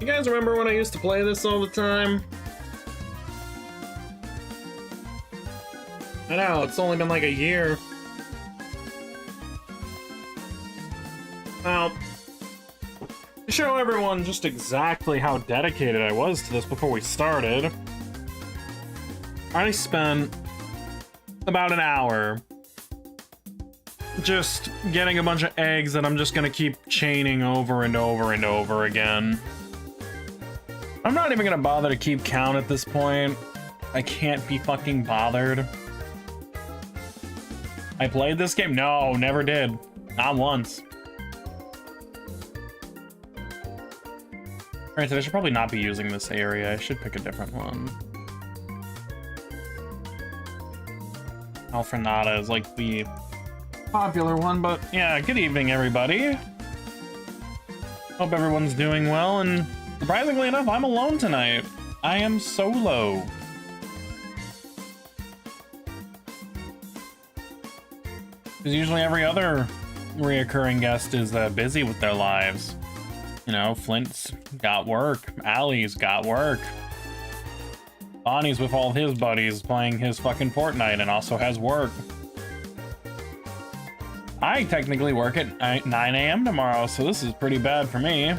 You guys remember when I used to play this all the time? I know, it's only been like a year. Well, to show everyone just exactly how dedicated I was to this before we started, I spent about an hour just getting a bunch of eggs that I'm just gonna keep chaining over and over and over again. I'm not even gonna bother to keep count at this point. I can't be fucking bothered. I played this game? No, never did. Not once. Granted, I should probably not be using this area. I should pick a different one. Alfrenada is like the popular one, but yeah, good evening, everybody. Hope everyone's doing well, and surprisingly enough, I'm alone tonight. I am solo. Because usually every other reoccurring guest is busy with their lives. You know, Flint's got work, Allie's got work. Bonnie's with all his buddies playing his fucking Fortnite and also has work. I technically work at 9 a.m. tomorrow, so this is pretty bad for me.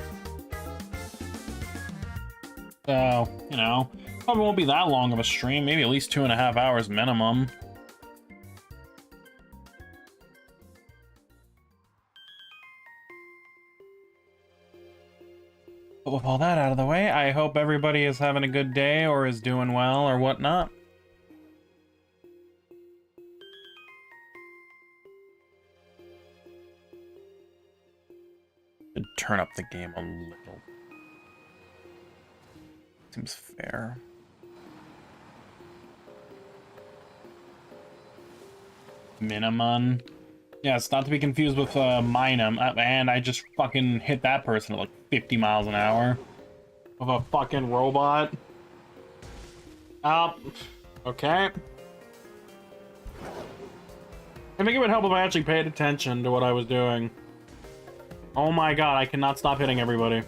So, you know, probably won't be that long of a stream, maybe at least 2.5 hours minimum. But with all that out of the way, I hope everybody is having a good day or is doing well or whatnot. Turn up the game a little. Seems fair. Minimum. Yeah, it's not to be confused with Minum. And I just fucking hit that person at like 50 miles an hour. With a fucking robot. Okay. I think it would help if I actually paid attention to what I was doing. Oh my god, I cannot stop hitting everybody.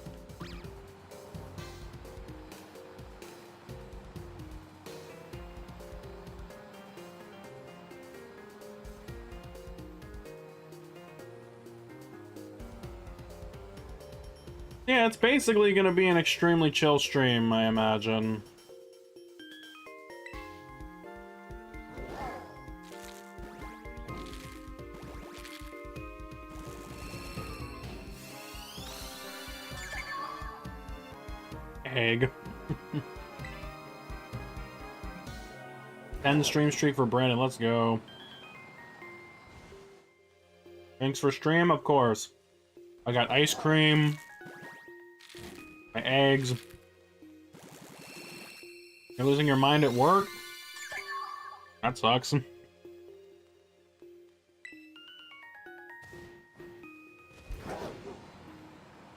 Yeah, it's basically gonna be an extremely chill stream, I imagine. Egg. 10 stream streak for Brandon, let's go. Thanks for stream, of course. I got ice cream. My eggs. You're losing your mind at work? That sucks. So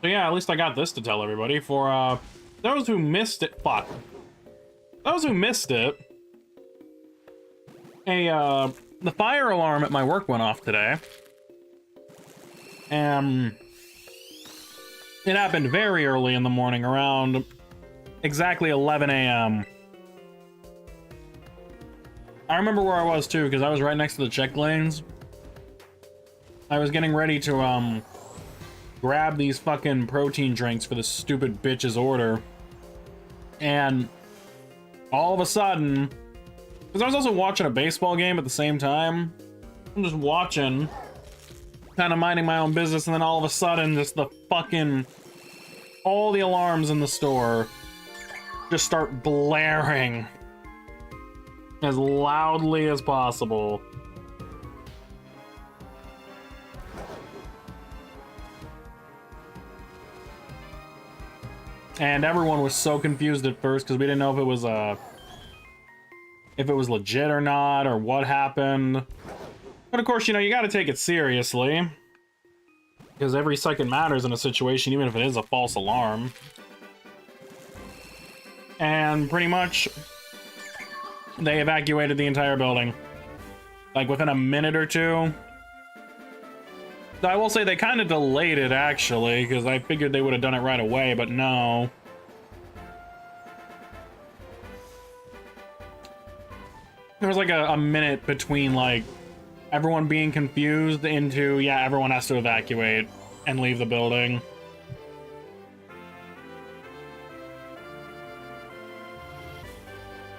yeah, at least I got this to tell everybody. For those who missed it, fuck. Those who missed it, the fire alarm at my work went off today. It happened very early in the morning, around exactly 11 a.m. I remember where I was too, because I was right next to the check lanes. I was getting ready to grab these fucking protein drinks for this stupid bitch's order. And all of a sudden, because I was also watching a baseball game at the same time. I'm just watching, kind of minding my own business, and then all of a sudden, just the fucking, all the alarms in the store just start blaring as loudly as possible. And everyone was so confused at first because we didn't know if it was legit or not, or what happened. But of course, you know, you gotta take it seriously, because every second matters in a situation, even if it is a false alarm. And pretty much, they evacuated the entire building. Like, within a minute or two. I will say they kind of delayed it, actually, because I figured they would have done it right away, but no. There was like a minute between like everyone being confused into, yeah, everyone has to evacuate and leave the building.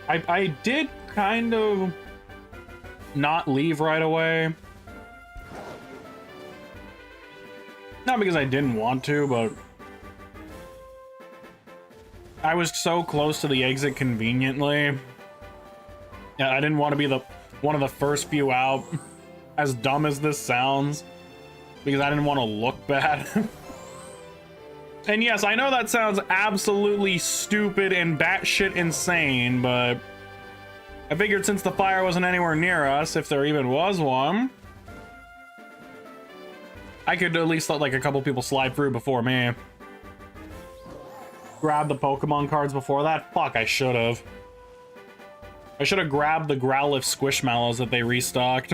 I did kind of not leave right away. Not because I didn't want to, but I was so close to the exit conveniently. Yeah, I didn't want to be one of the first few out, as dumb as this sounds, because I didn't want to look bad. And yes, I know that sounds absolutely stupid and batshit insane, but I figured since the fire wasn't anywhere near us, if there even was one, I could at least let like a couple people slide through before me. Grab the Pokemon cards before that? Fuck, I should have. I should have grabbed the Growlithe Squishmallows that they restocked.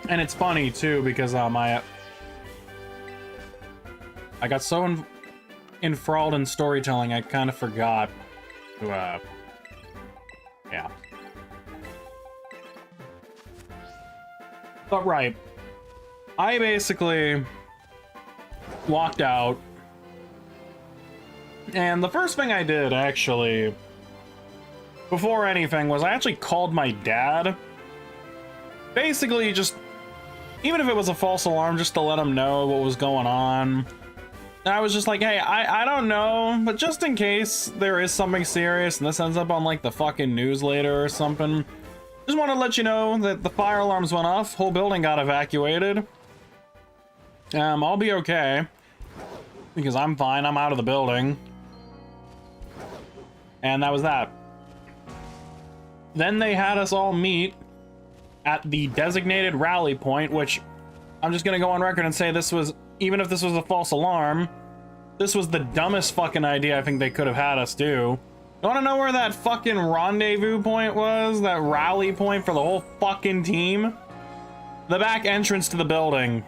And it's funny too because I got so enthralled in storytelling I kind of forgot to yeah. But right, I basically walked out, and the first thing I did actually before anything was I actually called my dad. Basically just, even if it was a false alarm, just to let him know what was going on. And I was just like, hey, I don't know, but just in case there is something serious and this ends up on like the fucking news later or something, just want to let you know that the fire alarms went off, whole building got evacuated. I'll be okay, because I'm fine, I'm out of the building. And that was that. Then they had us all meet at the designated rally point, which I'm just gonna go on record and say this was, even if this was a false alarm, this was the dumbest fucking idea I think they could have had us do. You wanna know where that fucking rendezvous point was? That rally point for the whole fucking team? The back entrance to the building.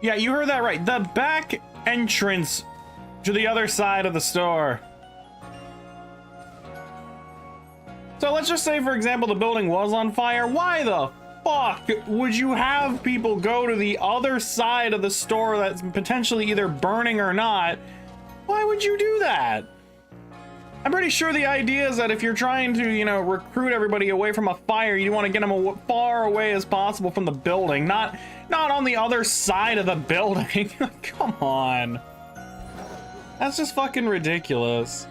Yeah, you heard that right. The back entrance to the other side of the store. So let's just say, for example, the building was on fire. Why the fuck would you have people go to the other side of the store that's potentially either burning or not? Why would you do that? I'm pretty sure the idea is that if you're trying to, you know, recruit everybody away from a fire, you want to get them as far away as possible from the building, not on the other side of the building. Come on. That's just fucking ridiculous.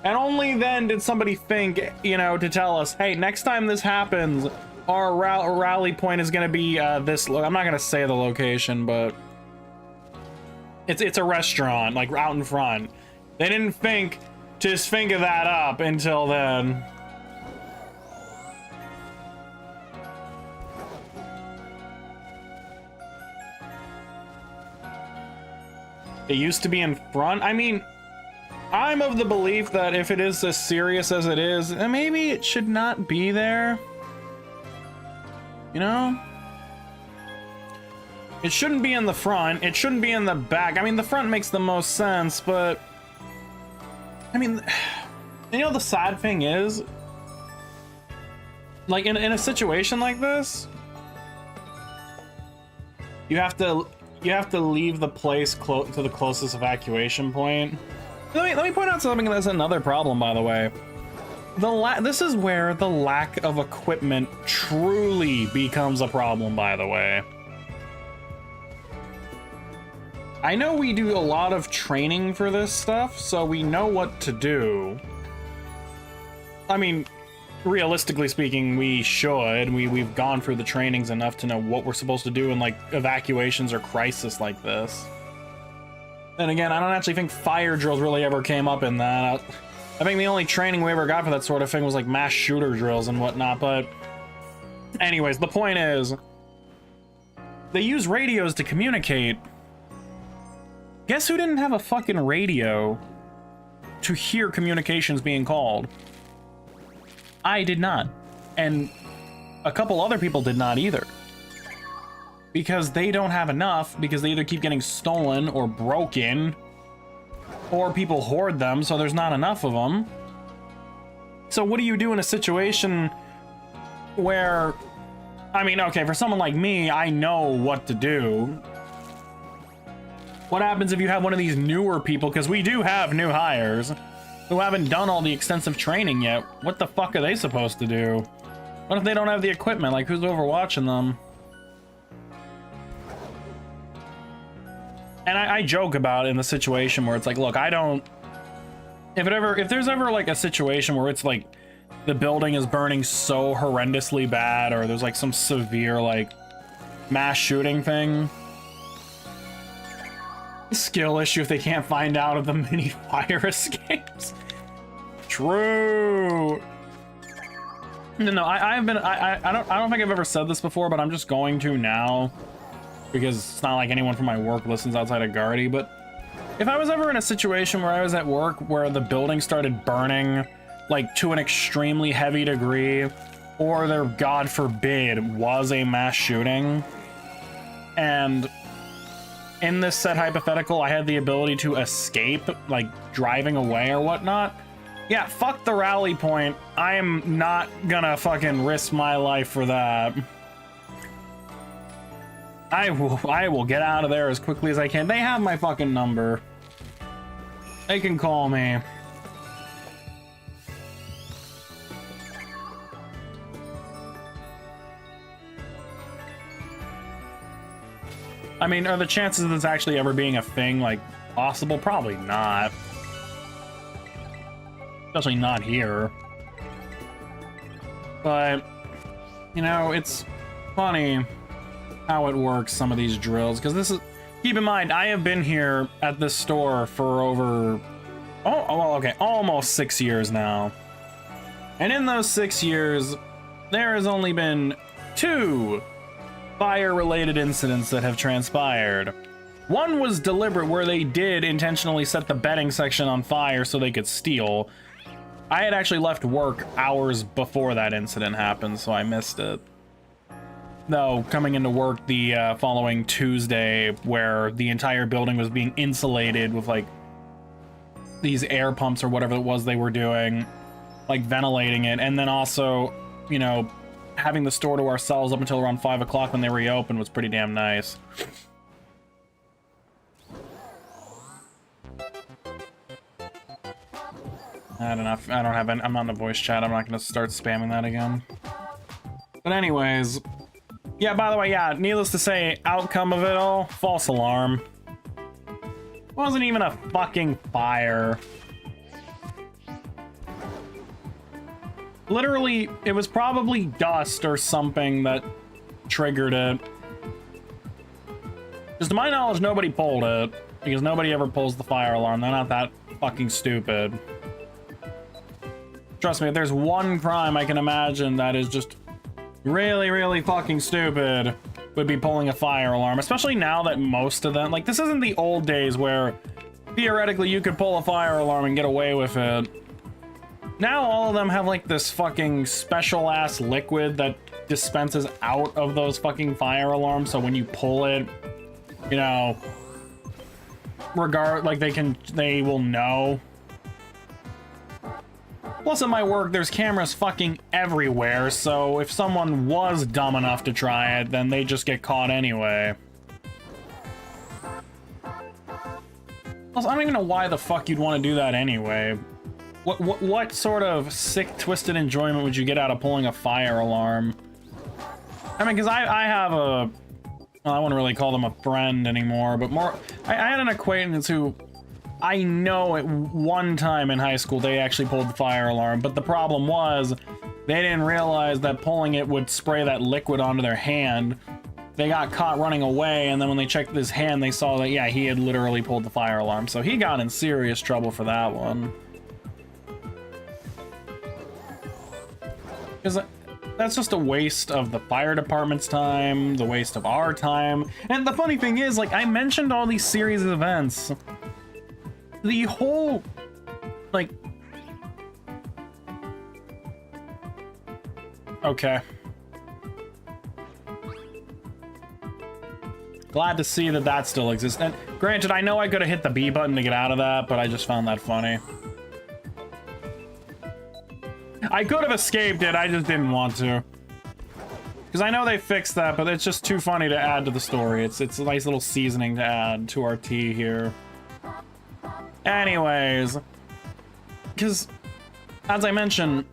And only then did somebody think, you know, to tell us, hey, next time this happens, our rally point is going to be this. I'm not going to say the location, but it's a restaurant, like out in front. They didn't think to think of that up until then. It used to be in front. I mean, I'm of the belief that if it is as serious as it is, then maybe it should not be there. You know? It shouldn't be in the front. It shouldn't be in the back. I mean, the front makes the most sense, but I mean, you know, the sad thing is, like in a situation like this, you have to leave the place to the closest evacuation point. Let me point out something that's another problem, by the way. This is where the lack of equipment truly becomes a problem, by the way. I know we do a lot of training for this stuff, so we know what to do. I mean, realistically speaking, we should. We've gone through the trainings enough to know what we're supposed to do in, like, evacuations or crisis like this. Then again, I don't actually think fire drills really ever came up in that. I think the only training we ever got for that sort of thing was, like, mass shooter drills and whatnot, but anyways, the point is, they use radios to communicate. Guess who didn't have a fucking radio to hear communications being called? I did not. And a couple other people did not either. because they don't have enough, because they either keep getting stolen or broken, or people hoard them, so there's not enough of them. So what do you do in a situation where, I mean, okay, for someone like me, I know what to do. What happens if you have one of these newer people, because we do have new hires, who haven't done all the extensive training yet? What the fuck are they supposed to do? What if they don't have the equipment? Like, who's overwatching them? And I joke about it in the situation where it's like, look, I don't... If there's ever, like, a situation where it's, like, the building is burning so horrendously bad, or there's, like, some severe, like, mass shooting thing... Skill issue if they can't find out of the mini fire escapes. True. No, I don't think I've ever said this before, but I'm just going to now because it's not like anyone from my work listens outside of Guardy. But if I was ever in a situation where I was at work where the building started burning like to an extremely heavy degree, or there, God forbid, was a mass shooting, and in this said hypothetical, I had the ability to escape, like driving away or whatnot. Yeah, fuck the rally point. I am not gonna fucking risk my life for that. I will get out of there as quickly as I can. They have my fucking number. They can call me. I mean, are the chances of this actually ever being a thing, like, possible? Probably not. Especially not here. But, you know, it's funny how it works, some of these drills, because this is... Keep in mind, I have been here at this store for over... almost 6 years now. And in those 6 years, there has only been 2 fire-related incidents that have transpired. One was deliberate, where they did intentionally set the betting section on fire so they could steal. I had actually left work hours before that incident happened, so I missed it. Though, coming into work the following Tuesday, where the entire building was being insulated with, like, these air pumps or whatever it was they were doing, like, ventilating it, and then also, you know, having the store to ourselves up until around 5 o'clock when they reopened was pretty damn nice. I don't know. I'm not in the voice chat. I'm not going to start spamming that again. But anyways, yeah, by the way, yeah, needless to say, outcome of it all, false alarm. Wasn't even a fucking fire. Literally, it was probably dust or something that triggered it. Because to my knowledge, nobody pulled it. Because nobody ever pulls the fire alarm. They're not that fucking stupid. Trust me, if there's one crime I can imagine that is just really, really fucking stupid, would be pulling a fire alarm. Especially now that most of them... Like, this isn't the old days where theoretically you could pull a fire alarm and get away with it. Now all of them have like this fucking special ass liquid that dispenses out of those fucking fire alarms, so when you pull it, you know, they will know. Plus at my work there's cameras fucking everywhere, so if someone was dumb enough to try it, then they just get caught anyway. Plus, I don't even know why the fuck you'd want to do that anyway. What sort of sick, twisted enjoyment would you get out of pulling a fire alarm? I mean, because I have a... Well, I wouldn't really call them a friend anymore, but more... I had an acquaintance who... I know at one time in high school they actually pulled the fire alarm, but the problem was they didn't realize that pulling it would spray that liquid onto their hand. They got caught running away, and then when they checked his hand, they saw that, yeah, he had literally pulled the fire alarm, so he got in serious trouble for that one. Because that's just a waste of the fire department's time, the waste of our time. And the funny thing is, like, I mentioned all these series of events. The whole, like... Okay. Glad to see that that still exists. And granted, I know I could have hit the B button to get out of that, but I just found that funny. I could have escaped it, I just didn't want to. Because I know they fixed that, but it's just too funny to add to the story. It's a nice little seasoning to add to our tea here. Anyways. Because, as I mentioned,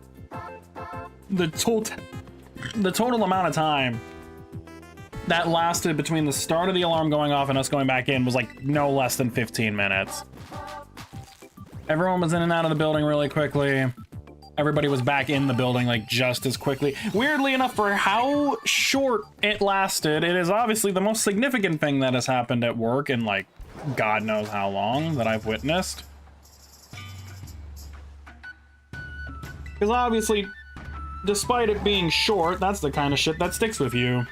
the total amount of time that lasted between the start of the alarm going off and us going back in was like no less than 15 minutes. Everyone was in and out of the building really quickly. Everybody was back in the building like just as quickly. Weirdly enough, for how short it lasted, it is obviously the most significant thing that has happened at work in like God knows how long that I've witnessed. Because obviously, despite it being short, that's the kind of shit that sticks with you.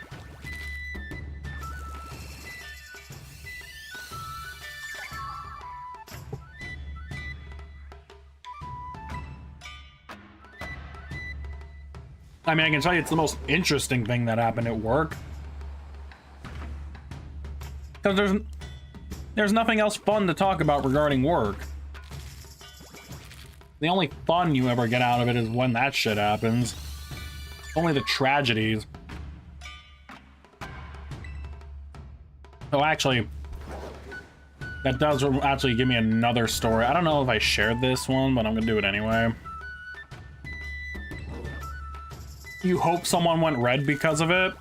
I mean, I can tell you it's the most interesting thing that happened at work. Because there's nothing else fun to talk about regarding work. The only fun you ever get out of it is when that shit happens. Only the tragedies. Oh, actually, that does actually give me another story. I don't know if I shared this one, but I'm gonna do it anyway. You hope someone went red because of it?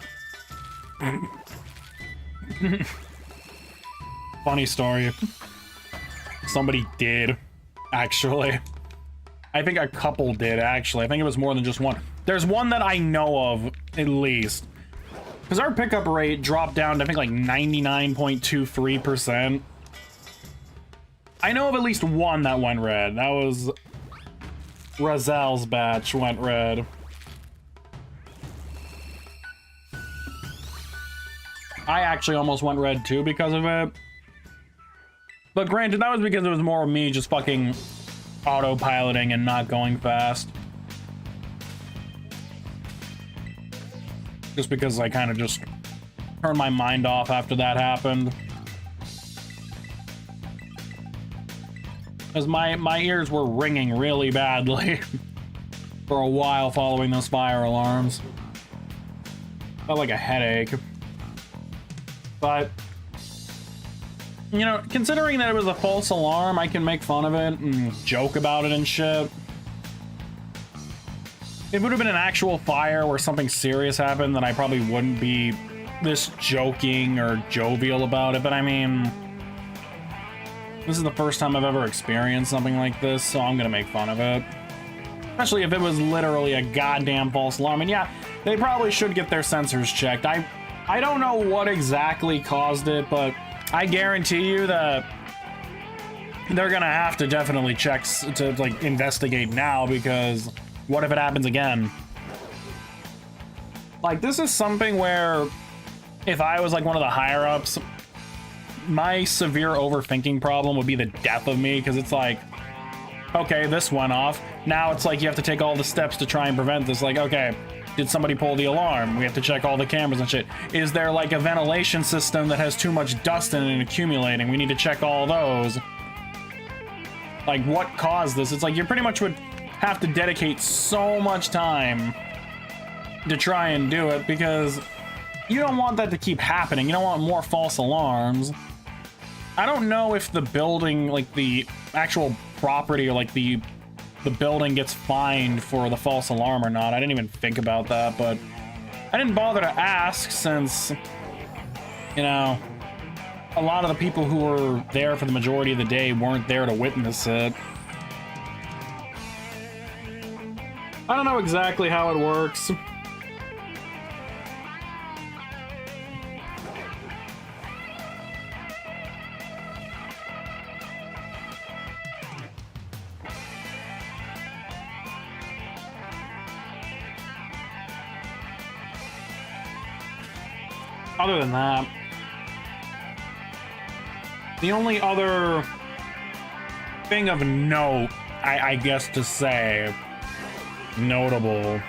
Funny story. Somebody did, actually. I think a couple did, actually. I think it was more than just one. There's one that I know of, at least. Because our pickup rate dropped down to, I think, like 99.23%. I know of at least one that went red. That was... Razel's batch went red. I actually almost went red too because of it. But granted, that was because it was more of me just fucking autopiloting and not going fast. Just because I kind of just turned my mind off after that happened. Because my ears were ringing really badly for a while following those fire alarms. Felt like a headache. But, you know, considering that it was a false alarm, I can make fun of it and joke about it and shit. If it would have been an actual fire where something serious happened, then I probably wouldn't be this joking or jovial about it. But I mean, this is the first time I've ever experienced something like this, so I'm gonna make fun of it. Especially if it was literally a goddamn false alarm. And yeah, they probably should get their sensors checked. I don't know what exactly caused it, but I guarantee you that they're gonna have to definitely check to like investigate now, because what if it happens again? Like, this is something where if I was like one of the higher ups, my severe overthinking problem would be the death of me, because it's like, okay, this went off. Now it's like you have to take all the steps to try and prevent this. Like, okay, did somebody pull the alarm? We have to check all the cameras and shit. Is there like a ventilation system that has too much dust in it and accumulating? We need to check all those. Like, what caused this? It's like you pretty much would have to dedicate so much time to try and do it, because you don't want that to keep happening. You don't want more false alarms. I don't know if the building, like the actual property, or like the building gets fined for the false alarm or not. I didn't even think about that, but I didn't bother to ask, since, you know, a lot of the people who were there for the majority of the day weren't there to witness it. I don't know exactly how it works. Other than that, the only other thing of note, I guess to say, notable,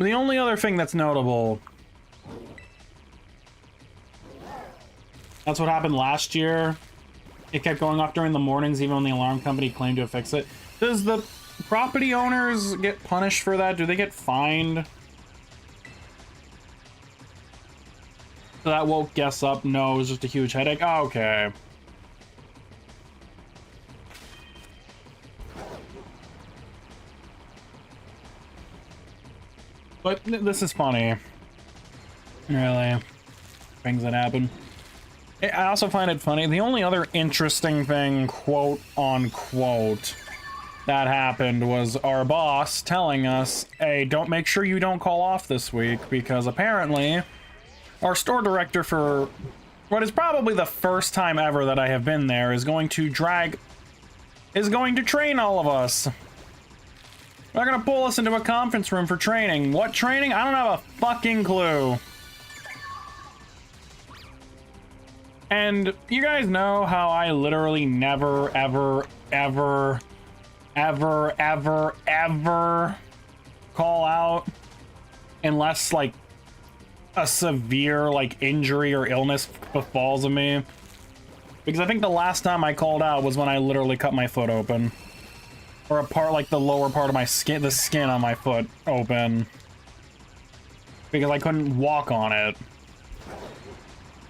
The only other thing that's notable, that's what happened last year. It kept going off during the mornings even when the alarm company claimed to have fixed it. Does the property owners get punished for that? Do they get fined? So that woke guests up? No, it was just a huge headache. Oh, okay. But this is funny. Really. Things that happen. I also find it funny. The only other interesting thing, quote unquote, that happened was our boss telling us, hey, make sure you don't call off this week, because apparently our store director, for what is probably the first time ever that I have been there, is going to train all of us. They're gonna pull us into a conference room for training. What training? I don't have a fucking clue. And you guys know how I literally never, ever, ever, ever, ever, ever call out unless, like, a severe, like, injury or illness befalls of me. Because I think the last time I called out was when I literally cut my foot open. Or a part, like, the lower part of my skin, the skin on my foot open. Because I couldn't walk on it.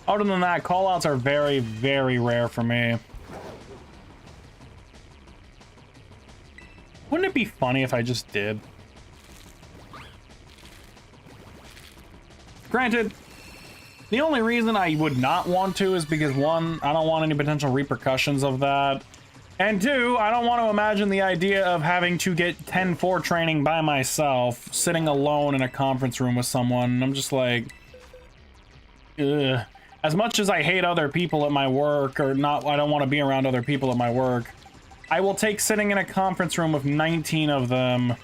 Other than that, callouts are very, very rare for me. Wouldn't it be funny if I just did? Granted, the only reason I would not want to is because, one, I don't want any potential repercussions of that. And two, I don't want to imagine the idea of having to get 10-4 training by myself, sitting alone in a conference room with someone. I'm just like, ugh. As much as I hate other people at my work, or not, I don't want to be around other people at my work, I will take sitting in a conference room with 19 of them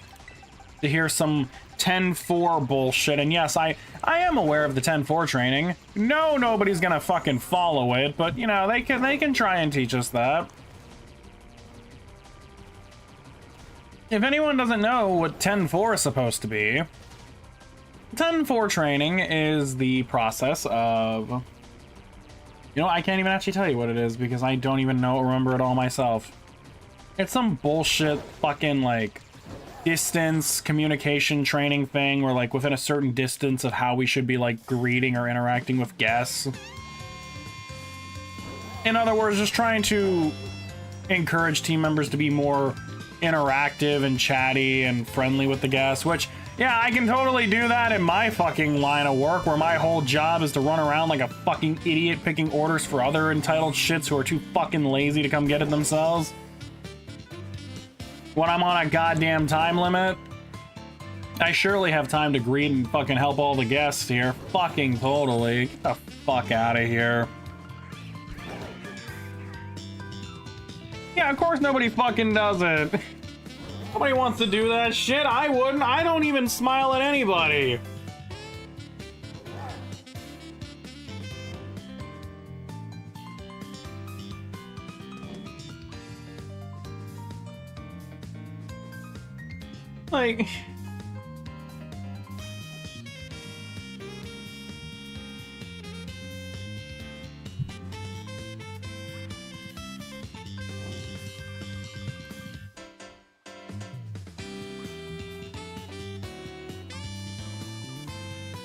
to hear some 10-4 bullshit. And yes, I am aware of the 10-4 training. No, nobody's gonna fucking follow it, but you know, they can try and teach us that. If anyone doesn't know what 10-4 is supposed to be, 10-4 training is the process of... You know, I can't even actually tell you what it is because I don't even remember it all myself. It's some bullshit fucking, like, distance communication training thing where, like, within a certain distance of how we should be, like, greeting or interacting with guests. In other words, just trying to encourage team members to be more interactive and chatty and friendly with the guests, which, yeah, I can totally do that in my fucking line of work where my whole job is to run around like a fucking idiot picking orders for other entitled shits who are too fucking lazy to come get it themselves. When I'm on a goddamn time limit, I surely have time to greet and fucking help all the guests here. Fucking totally. Get the fuck out of here. Yeah, of course nobody fucking does it. Nobody wants to do that shit. I wouldn't. I don't even smile at anybody. Like...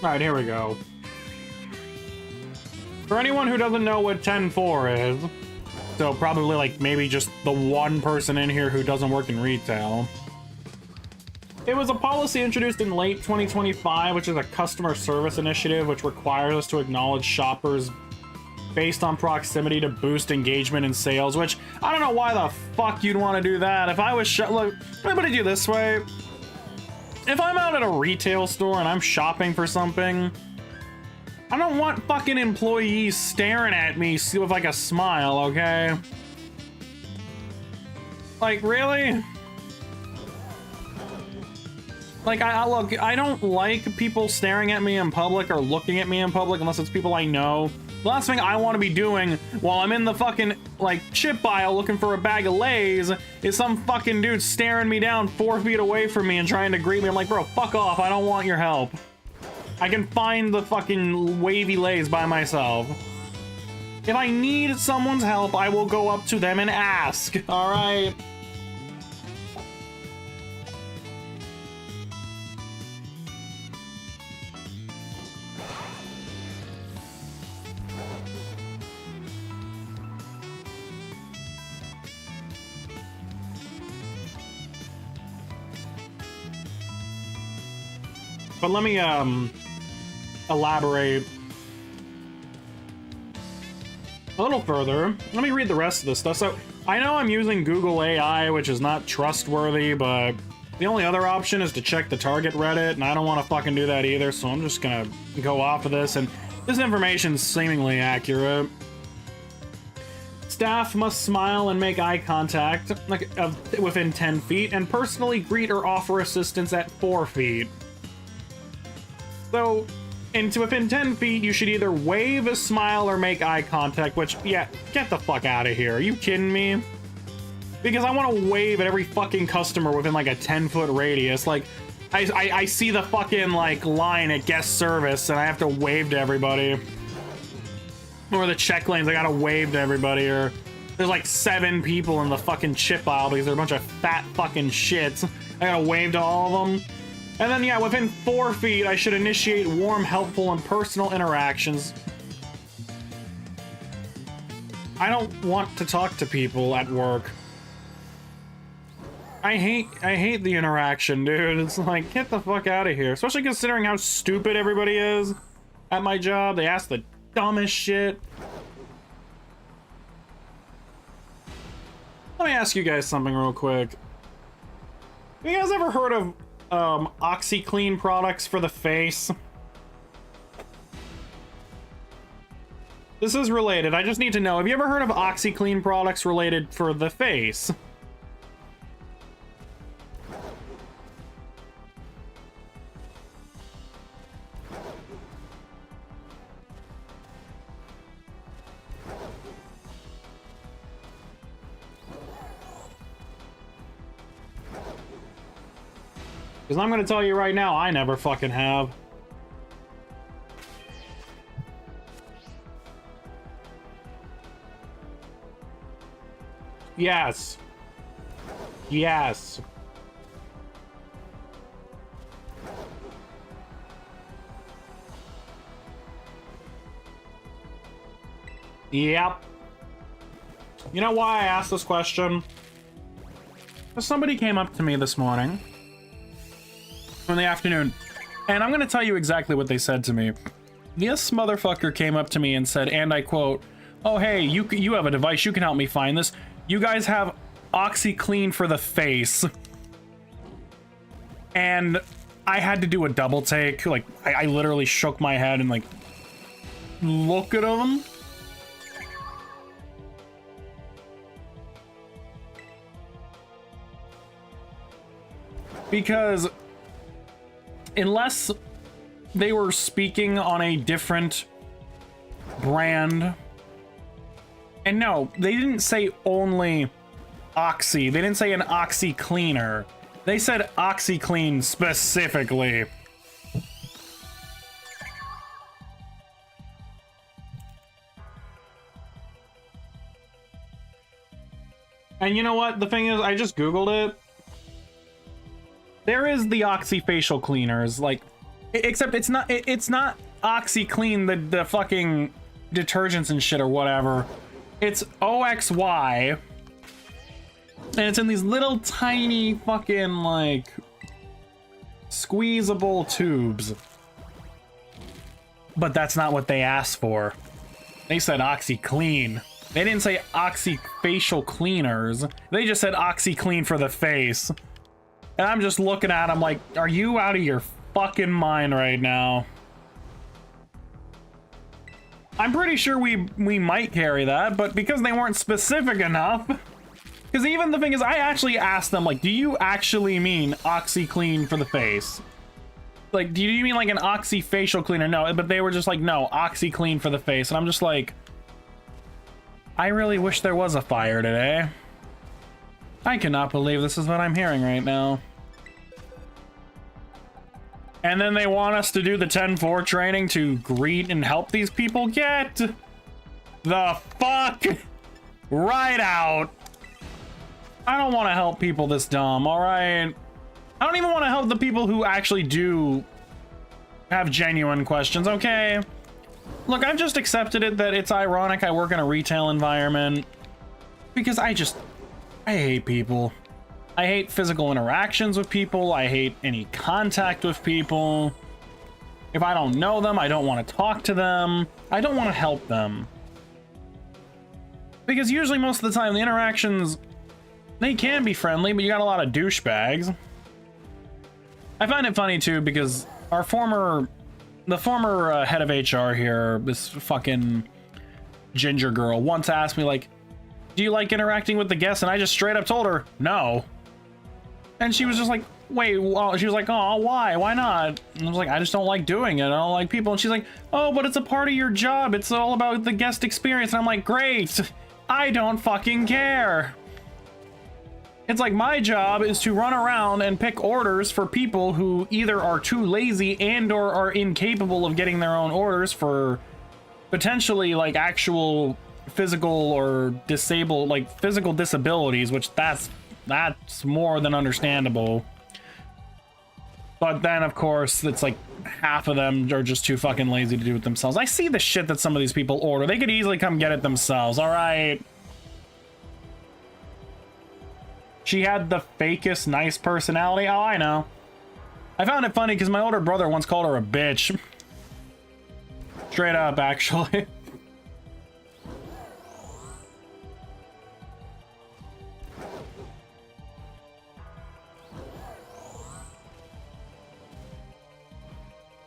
Alright, here we go. For anyone who doesn't know what 10-4 is, so probably like maybe just the one person in here who doesn't work in retail. It was a policy introduced in late 2025, which is a customer service initiative which requires us to acknowledge shoppers based on proximity to boost engagement and sales, which I don't know why the fuck you'd want to do that. If I was look, let me put it to you this way. If I'm out at a retail store and I'm shopping for something, I don't want fucking employees staring at me with like a smile, okay? Like, really? Like, look, I don't like people staring at me in public or looking at me in public unless it's people I know. The last thing I want to be doing while I'm in the fucking, like, chip aisle looking for a bag of Lay's is some fucking dude staring me down 4 feet away from me and trying to greet me. I'm like, bro, fuck off. I don't want your help. I can find the fucking wavy Lay's by myself. If I need someone's help, I will go up to them and ask. All right. But let me elaborate a little further. Let me read the rest of this stuff. So I know I'm using Google AI, which is not trustworthy, but the only other option is to check the Target Reddit, and I don't want to fucking do that either, so I'm just gonna go off of this, and this information's seemingly accurate. Staff must smile and make eye contact within 10 feet, and personally greet or offer assistance at 4 feet. So, within 10 feet, you should either wave, smile, or make eye contact, which, yeah, get the fuck out of here. Are you kidding me? Because I want to wave at every fucking customer within, like, a 10-foot radius. Like, I see the fucking, like, line at guest service, and I have to wave to everybody. Or the check lanes, I gotta wave to everybody, or there's, like, 7 people in the fucking chip aisle because they're a bunch of fat fucking shits. I gotta wave to all of them. And then, yeah, within 4 feet, I should initiate warm, helpful, and personal interactions. I don't want to talk to people at work. I hate the interaction, dude. It's like, get the fuck out of here. Especially considering how stupid everybody is at my job. They ask the dumbest shit. Let me ask you guys something real quick. Have you guys ever heard of OxyClean products for the face? This is related. I just need to know. Have you ever heard of OxyClean products related for the face? Because I'm going to tell you right now, I never fucking have. Yes. Yes. Yep. You know why I asked this question? Because somebody came up to me this morning. In the afternoon, and I'm gonna tell you exactly what they said to me. This motherfucker came up to me and said, and I quote, "Oh hey, you have a device, you can help me find this. You guys have OxyClean for the face." And I had to do a double take. Like I literally shook my head and like, look at him. Because unless they were speaking on a different brand, and no, they didn't say only Oxy. They didn't say an Oxy cleaner. They said OxyClean specifically. And you know what? The thing is, I just Googled it. There is the Oxy facial cleaners, like, except it's not OxyClean, the fucking detergents and shit or whatever. It's OXY, and it's in these little tiny fucking like squeezable tubes. But that's not what they asked for. They said OxyClean. They didn't say Oxy facial cleaners. They just said OxyClean for the face. And I'm just looking at him like, are you out of your fucking mind right now? I'm pretty sure we might carry that, but because they weren't specific enough. Because even the thing is, I actually asked them, like, do you actually mean OxyClean for the face? like, do you mean like an Oxy facial cleaner? No, but they were just like, no, Oxy Clean for the face. And I'm just like, I really wish there was a fire today. I cannot believe this is what I'm hearing right now. And then they want us to do the 10-4 training to greet and help these people. Get the fuck right out. I don't want to help people this dumb, all right? I don't even want to help the people who actually do have genuine questions, okay? Look, I've just accepted it that it's ironic I work in a retail environment because I hate people. I hate physical interactions with people. I hate any contact with people. If I don't know them, I don't want to talk to them. I don't want to help them. Because usually most of the time the interactions, they can be friendly, but you got a lot of douchebags. I find it funny too because the former head of HR here, this fucking ginger girl, once asked me like, do you like interacting with the guests? And I just straight up told her, no. And she was just like, wait, well, she was like, oh, why? Why not? And I was like, I just don't like doing it. I don't like people. And she's like, oh, but it's a part of your job. It's all about the guest experience. And I'm like, great. I don't fucking care. It's like my job is to run around and pick orders for people who either are too lazy and or are incapable of getting their own orders for potentially like actual physical or disabled, like physical disabilities, which that's more than understandable. But then of course it's like half of them are just too fucking lazy to do it themselves. I see the shit that some of these people order. They could easily come get it themselves. All right. She had the fakest nice personality. Oh, I know. I found it funny because my older brother once called her a bitch. Straight up, actually.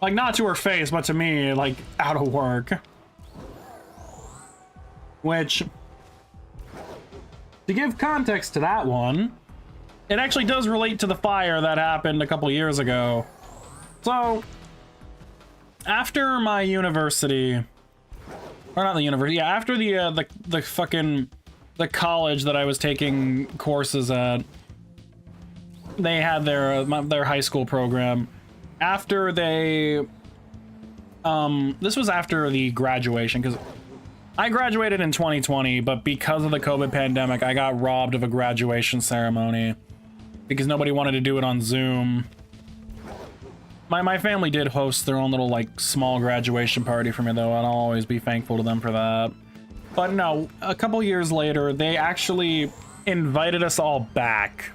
Like, not to her face, but to me, like, out of work. Which, to give context to that one, it actually does relate to the fire that happened a couple years ago. So, after my university, or not the university, yeah, after the fucking, the college that I was taking courses at, they had their high school program. After they, this was after the graduation, because I graduated in 2020, but because of the COVID pandemic, I got robbed of a graduation ceremony because nobody wanted to do it on Zoom. My family did host their own little, like, small graduation party for me, though, and I'll always be thankful to them for that. But no, a couple years later, they actually invited us all back.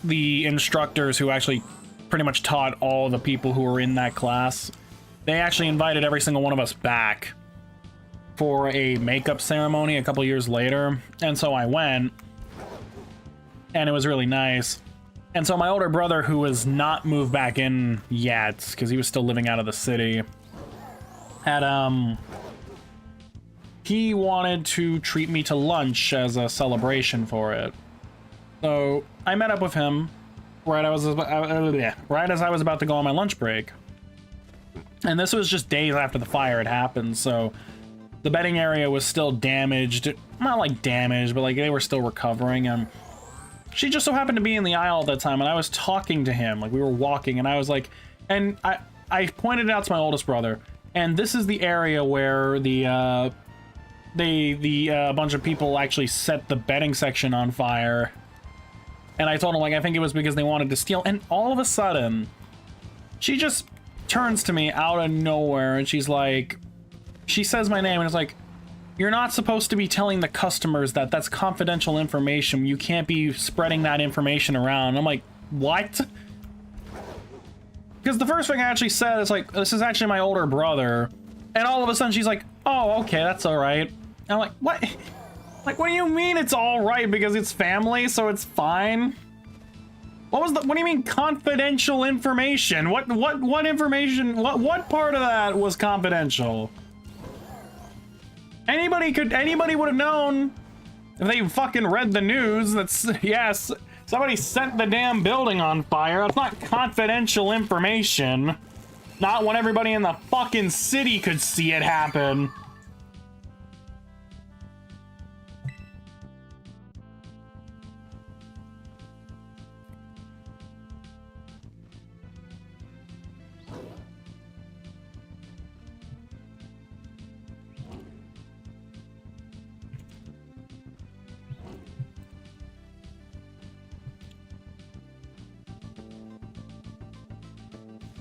The instructors who actually pretty much taught all the people who were in that class, they actually invited every single one of us back for a makeup ceremony a couple years later. And so I went, and it was really nice. And so my older brother, who was not moved back in yet, because he was still living out of the city, had, he wanted to treat me to lunch as a celebration for it. So I met up with him right as I was about to go on my lunch break. And this was just days after the fire had happened, so the bedding area was still damaged. Not like damaged, but like they were still recovering. And she just so happened to be in the aisle at that time, and I was talking to him, like we were walking, and I was like, and I pointed it out to my oldest brother, and this is the area where the bunch of people actually set the bedding section on fire. And I told him, like, I think it was because they wanted to steal. And all of a sudden, she just turns to me out of nowhere, and she's like, she says my name, and it's like, you're not supposed to be telling the customers that. That's confidential information. You can't be spreading that information around. And I'm like, what? Because the first thing I actually said is like, this is actually my older brother. And all of a sudden she's like, oh, okay, that's all right. And I'm like, what? Like, what do you mean it's all right? Because it's family, so it's fine? What do you mean confidential information? What information, what part of that was confidential? Anybody would have known if they fucking read the news. That's, yes, Somebody set the damn building on fire. That's not confidential information. Not when everybody in the fucking city could see it happen.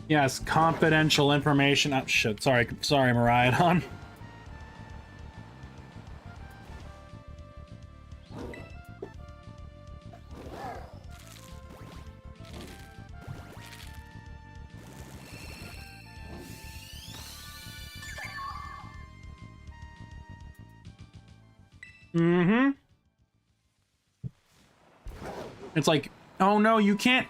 Yes, confidential information. Oh, shit. Sorry, Mariah. Mm-hmm. It's like, oh no, you can't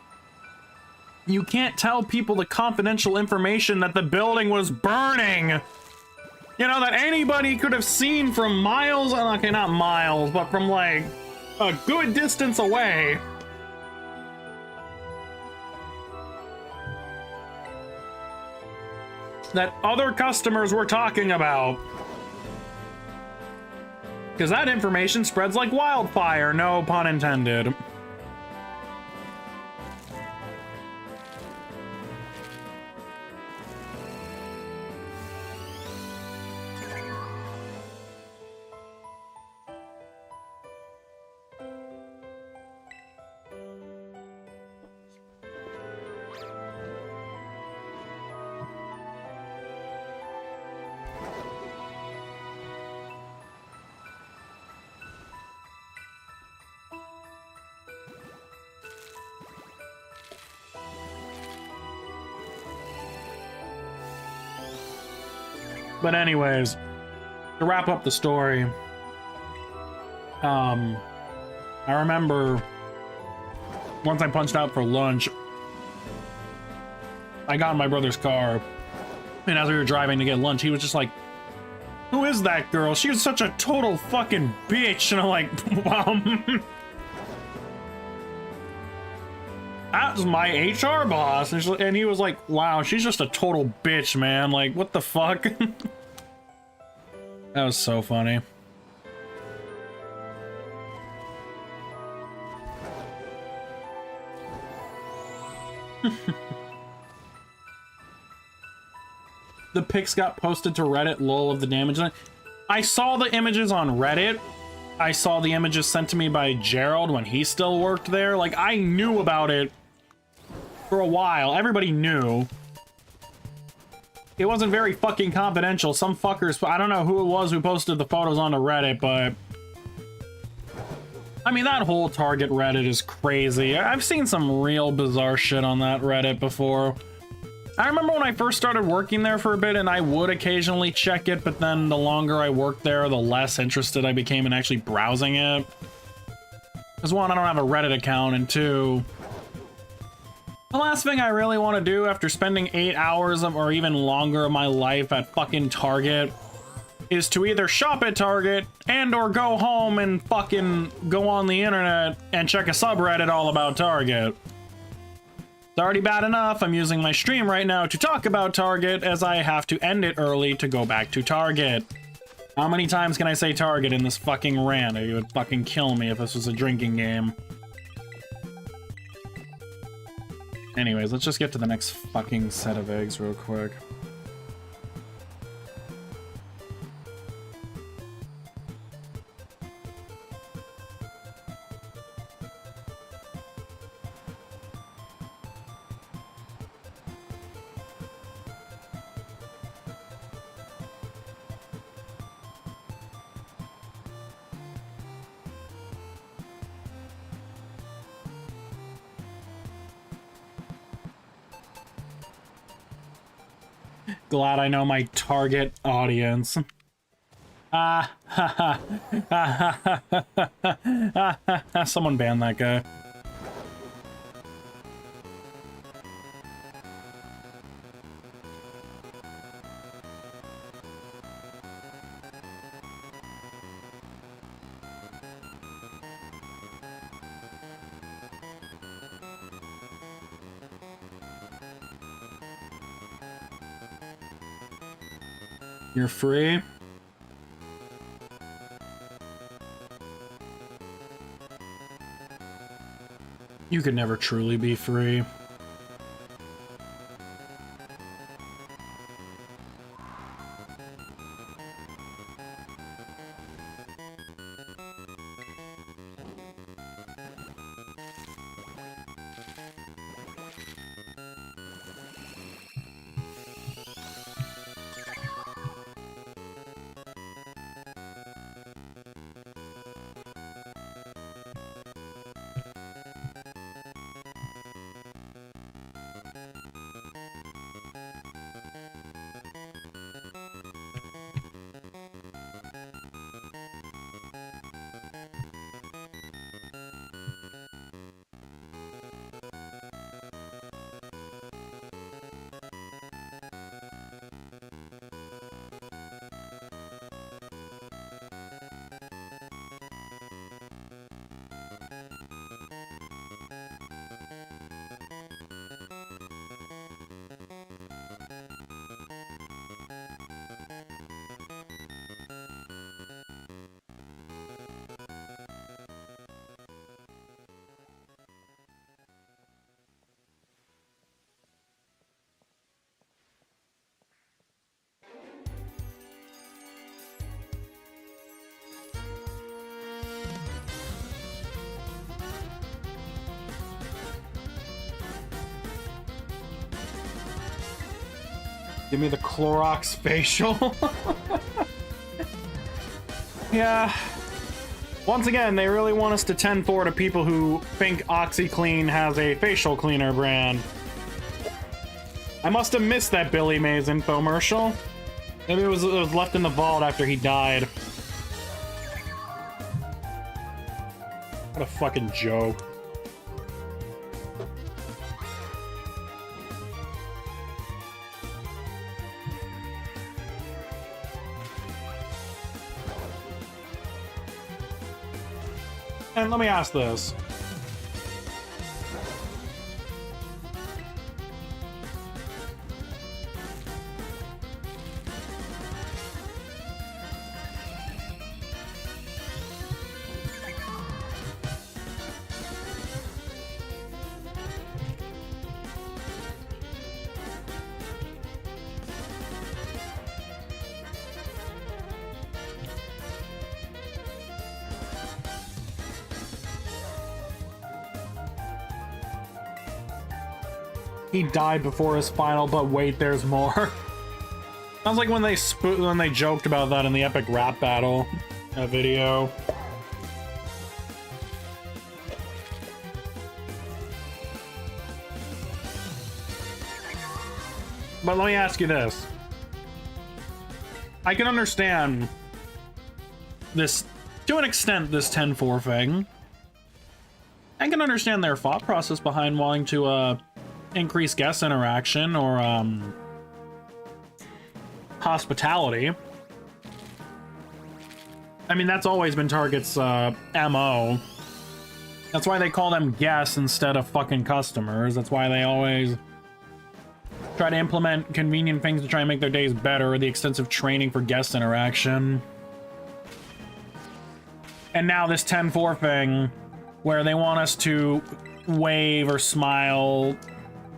tell people the confidential information that the building was burning. You know, that anybody could have seen from miles, okay, not miles, but from like a good distance away. That other customers were talking about. Because that information spreads like wildfire, no pun intended. But anyways, to wrap up the story, I remember once I punched out for lunch, I got in my brother's car, and as we were driving to get lunch, he was just like, "Who is that girl? She was such a total fucking bitch." And I'm like, that was my HR boss. And he was like, "Wow, she's just a total bitch, man. Like, what the fuck?" That was so funny. The pics got posted to Reddit, lol, of the damage. I saw the images on Reddit. I saw the images sent to me by Gerald when he still worked there. Like, I knew about it for a while. Everybody knew. It wasn't very fucking confidential. Some fuckers, I don't know who it was who posted the photos onto Reddit, but I mean, that whole Target Reddit is crazy. I've seen some real bizarre shit on that Reddit before. I remember when I first started working there for a bit, and I would occasionally check it, but then the longer I worked there, the less interested I became in actually browsing it. Because one, I don't have a Reddit account, and two, the last thing I really want to do after spending 8 hours or even longer of my life at fucking Target is to either shop at Target and or go home and fucking go on the internet and check a subreddit all about Target. It's already bad enough I'm using my stream right now to talk about Target, as I have to end it early to go back to Target. How many times can I say Target in this fucking rant? You would fucking kill me if this was a drinking game. Anyways, let's just get to the next fucking set of eggs real quick. Glad I know my target audience. Someone ban that guy. You're free? You could never truly be free. Give me the Clorox facial. Yeah. Once again, they really want us to 10-4 to people who think OxyClean has a facial cleaner brand. I must have missed that Billy Mays infomercial. Maybe it was left in the vault after he died. What a fucking joke. And let me ask this. He died before his final, but wait, there's more. Sounds like when they joked about that in the epic rap battle video. But let me ask you this. I can understand this, to an extent, this 10-4 thing. I can understand their thought process behind wanting to, increase guest interaction or hospitality. I mean, that's always been Target's MO. That's why they call them guests instead of fucking customers. That's why they always try to implement convenient things to try and make their days better, the extensive training for guest interaction. And now this 10-4 thing where they want us to wave or smile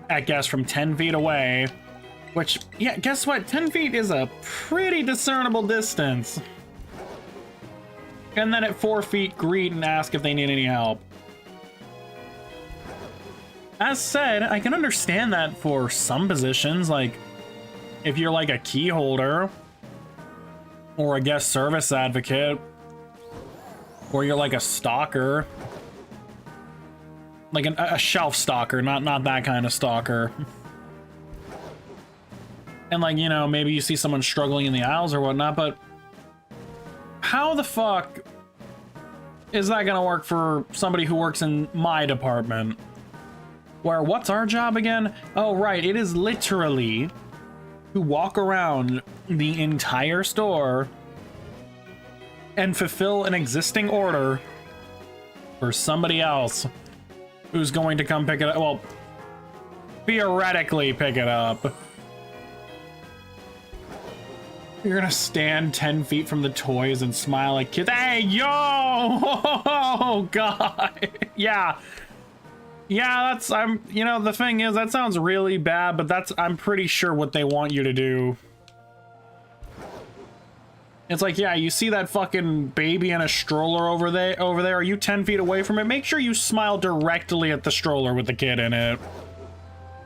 at guests from 10 feet away, which, yeah, guess what? 10 feet is a pretty discernible distance. And then at 4 feet, greet and ask if they need any help. As said, I can understand that for some positions, like if you're like a key holder or a guest service advocate, or you're like a stalker. Like a shelf stalker, not that kind of stalker. And like, you know, maybe you see someone struggling in the aisles or whatnot, but how the fuck is that gonna work for somebody who works in my department? Where, what's our job again? Oh, right, it is literally to walk around the entire store and fulfill an existing order for somebody else who's going to come pick it up. Well, theoretically pick it up. You're gonna stand 10 feet from the toys and smile like kids. Hey, yo! Oh, God. Yeah. Yeah, that's, you know, the thing is, that sounds really bad, but I'm pretty sure what they want you to do. It's like, yeah, you see that fucking baby in a stroller over there? Are you 10 feet away from it? Make sure you smile directly at the stroller with the kid in it.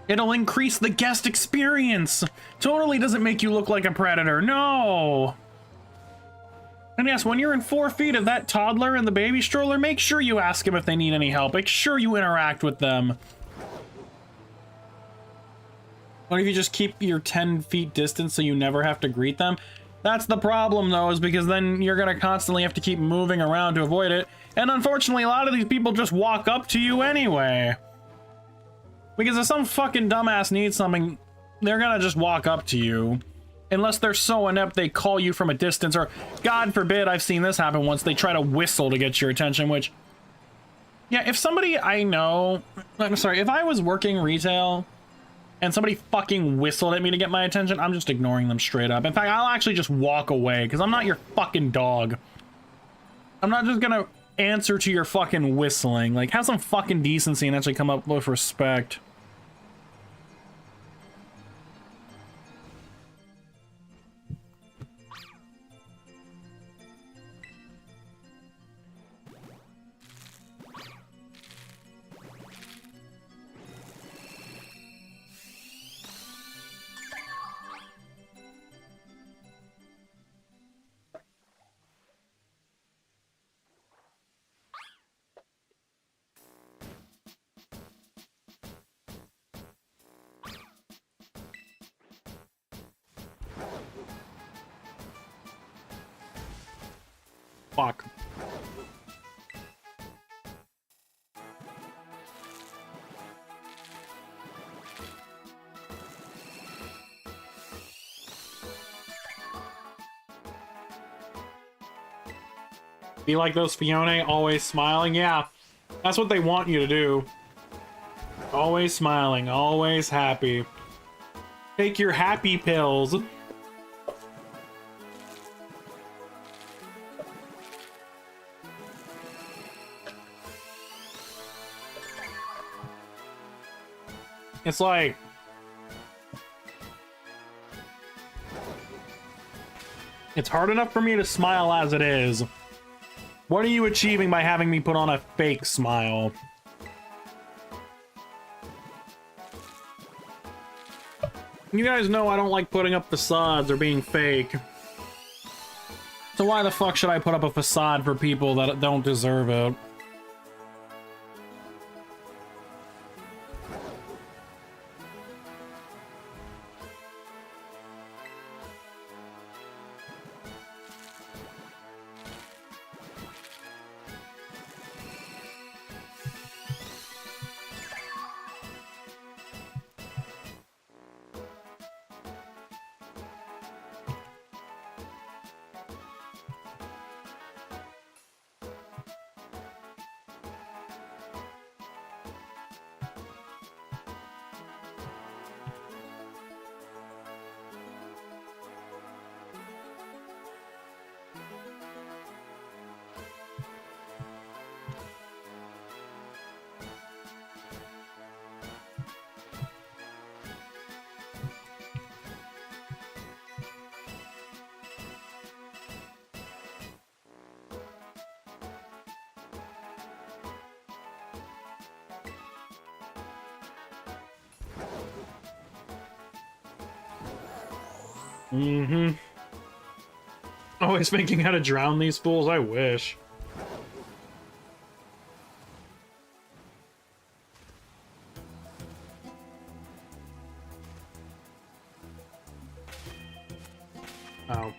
It'll increase the guest experience. Totally doesn't make you look like a predator. No. And yes, when you're in 4 feet of that toddler in the baby stroller, make sure you ask them if they need any help. Make sure you interact with them. What if you just keep your 10 feet distance so you never have to greet them? That's the problem, though, is because then you're gonna constantly have to keep moving around to avoid it. And unfortunately, a lot of these people just walk up to you anyway. Because if some fucking dumbass needs something, they're gonna just walk up to you. Unless they're so inept they call you from a distance, or God forbid, I've seen this happen once, they try to whistle to get your attention, which... Yeah, if somebody I know... I'm sorry, if I was working retail and somebody fucking whistled at me to get my attention, I'm just ignoring them straight up. In fact, I'll actually just walk away, because I'm not your fucking dog. I'm not just gonna answer to your fucking whistling. Like, have some fucking decency and actually come up with respect. Fuck. Be like those Phione, always smiling? Yeah, that's what they want you to do. Always smiling, always happy. Take your happy pills. It's like... It's hard enough for me to smile as it is. What are you achieving by having me put on a fake smile? You guys know I don't like putting up facades or being fake. So why the fuck should I put up a facade for people that don't deserve it? Mm-hmm. Always thinking how to drown these fools, I wish. Oh.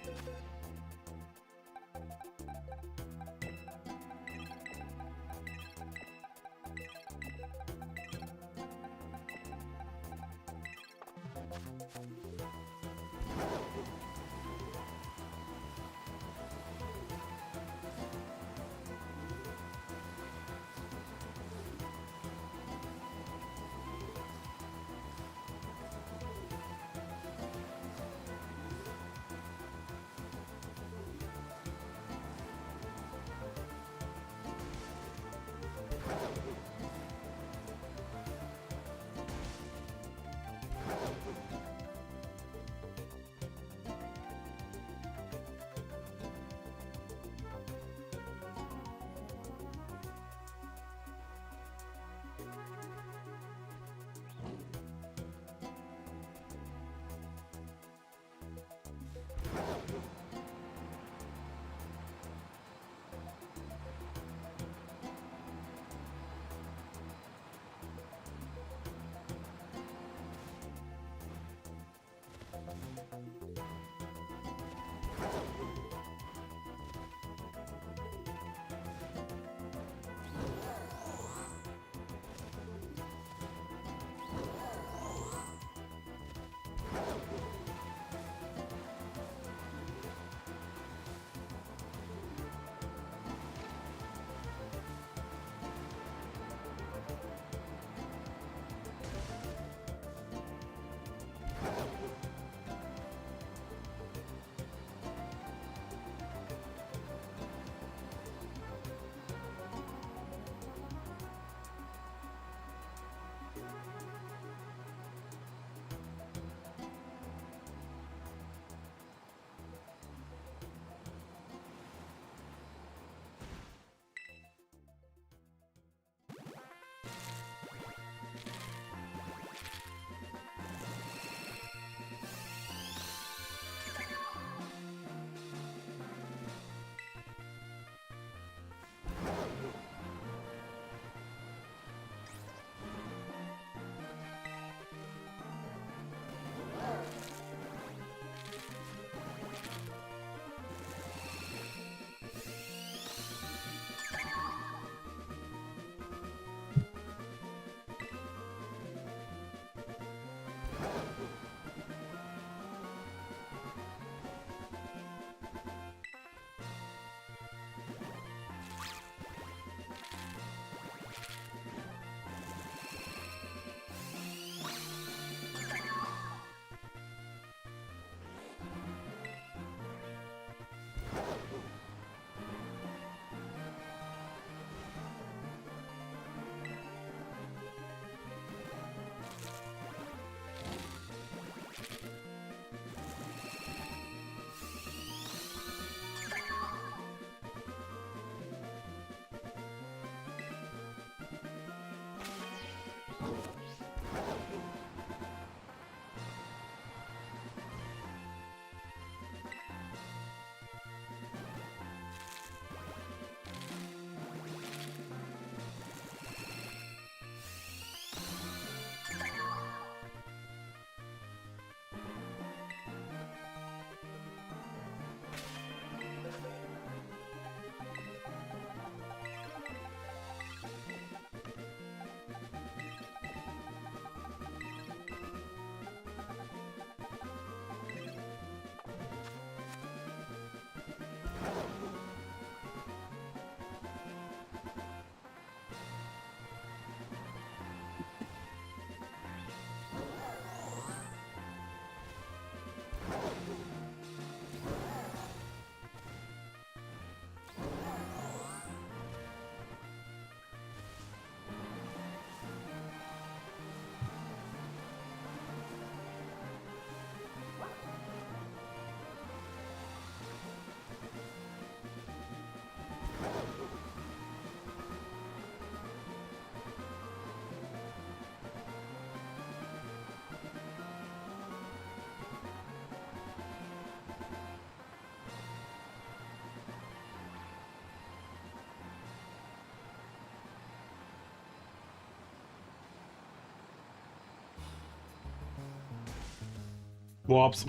Whoops.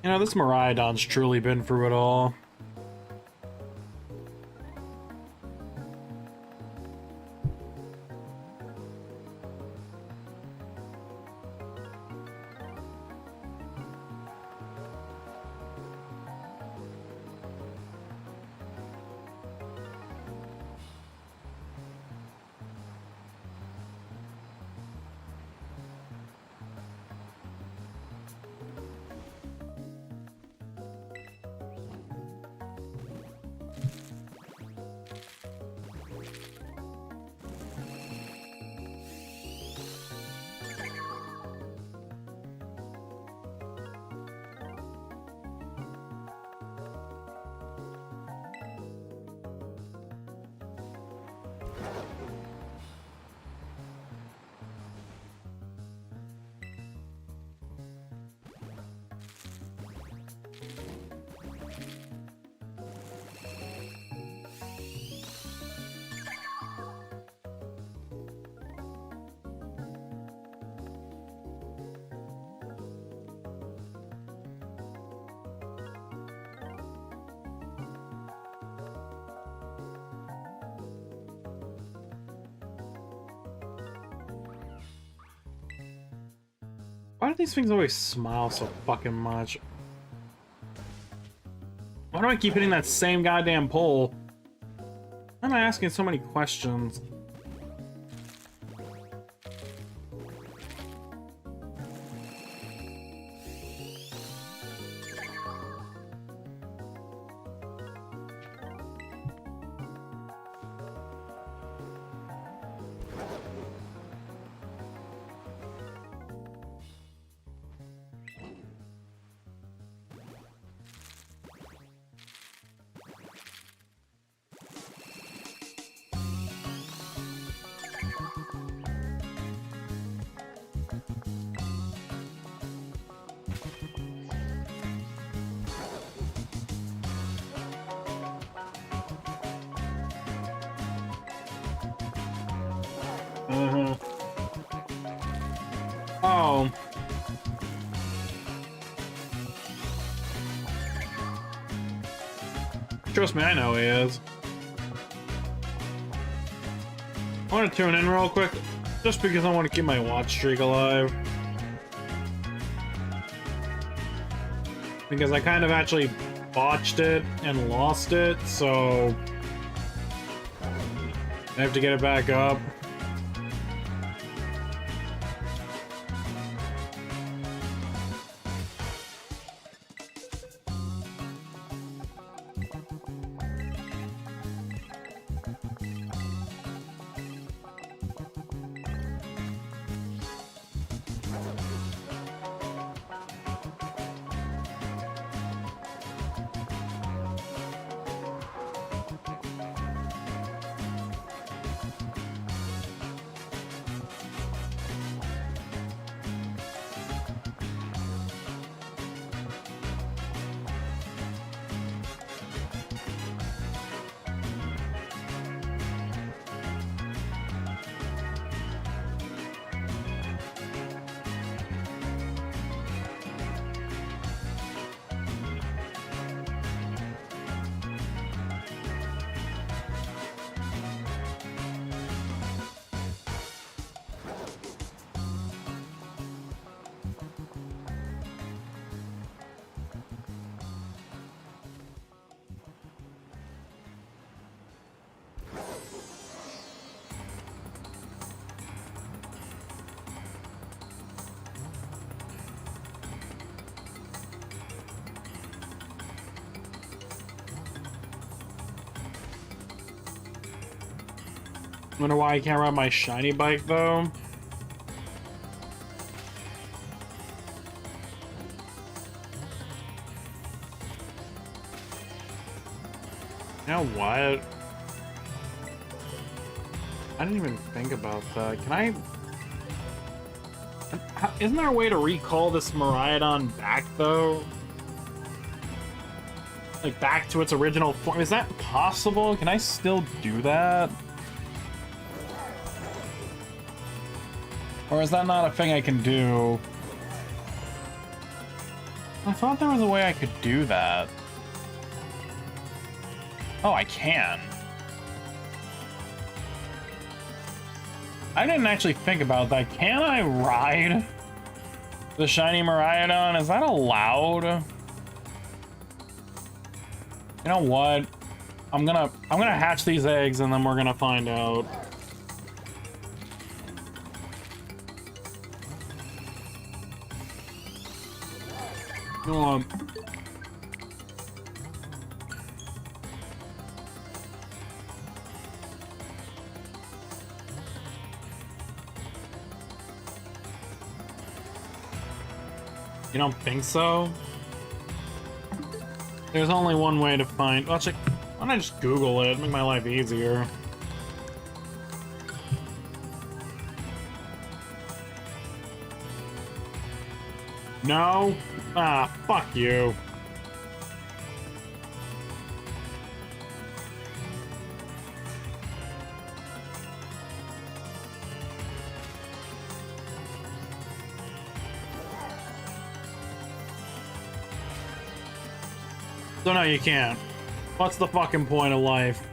You know, this Miraidon's truly been through it all. Why do these things always smile so fucking much? Why do I keep hitting that same goddamn pole? Why am I asking so many questions? Oh. Trust me, I know he is. I want to tune in real quick, just because I want to keep my watch streak alive. Because I kind of actually botched it and lost it, so I have to get it back up. Wonder why I can't ride my shiny bike though. You know what? I didn't even think about that. Can I... Isn't there a way to recall this Miraidon back though? Like back to its original form? Is that possible? Can I still do that? Or is that not a thing I can do? I thought there was a way I could do that. Oh, I can. I didn't actually think about that. Can I ride the shiny Miraidon? Is that allowed? You know what? I'm gonna hatch these eggs and then we're gonna find out. You know what? You don't think so? There's only one way to find. Well, actually, why don't I just Google it? Make my life easier. No? Ah, fuck you. So no, you can't. What's the fucking point of life?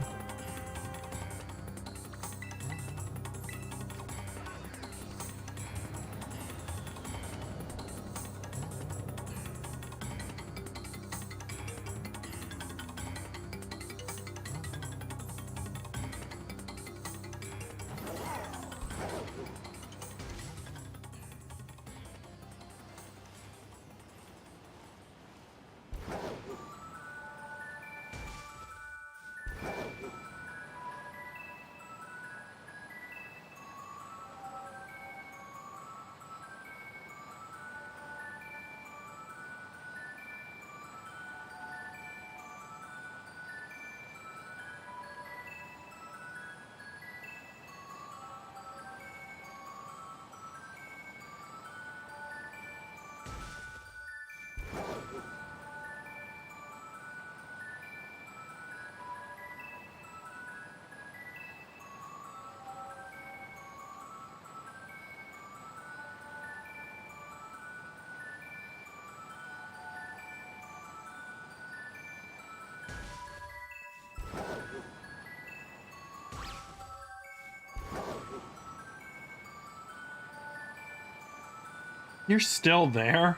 You're still there?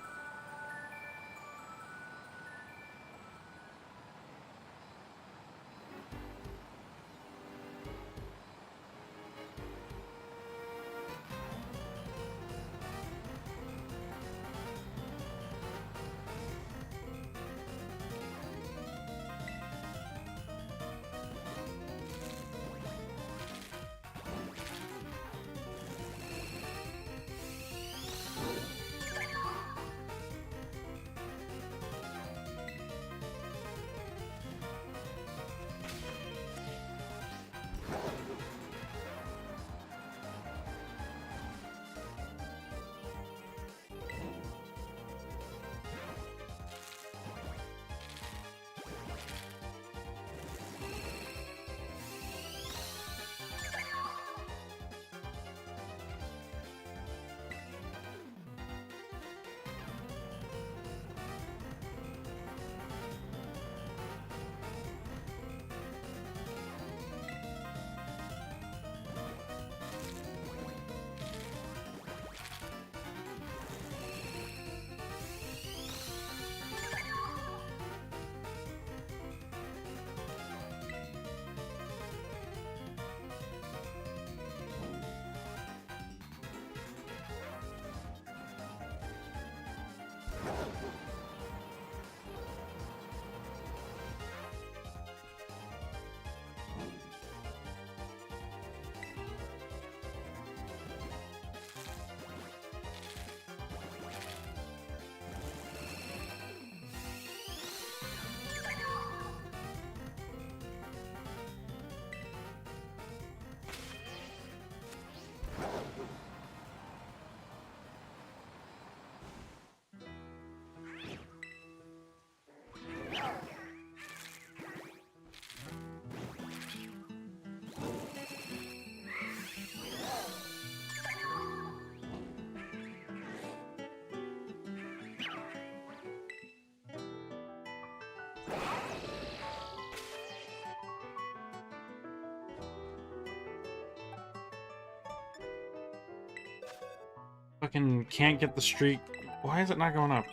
Fucking can't get the streak. Why is it not going up?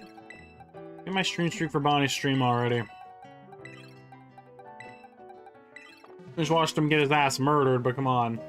Get my streak for Bonnie's stream already. Just watched him get his ass murdered, but come on.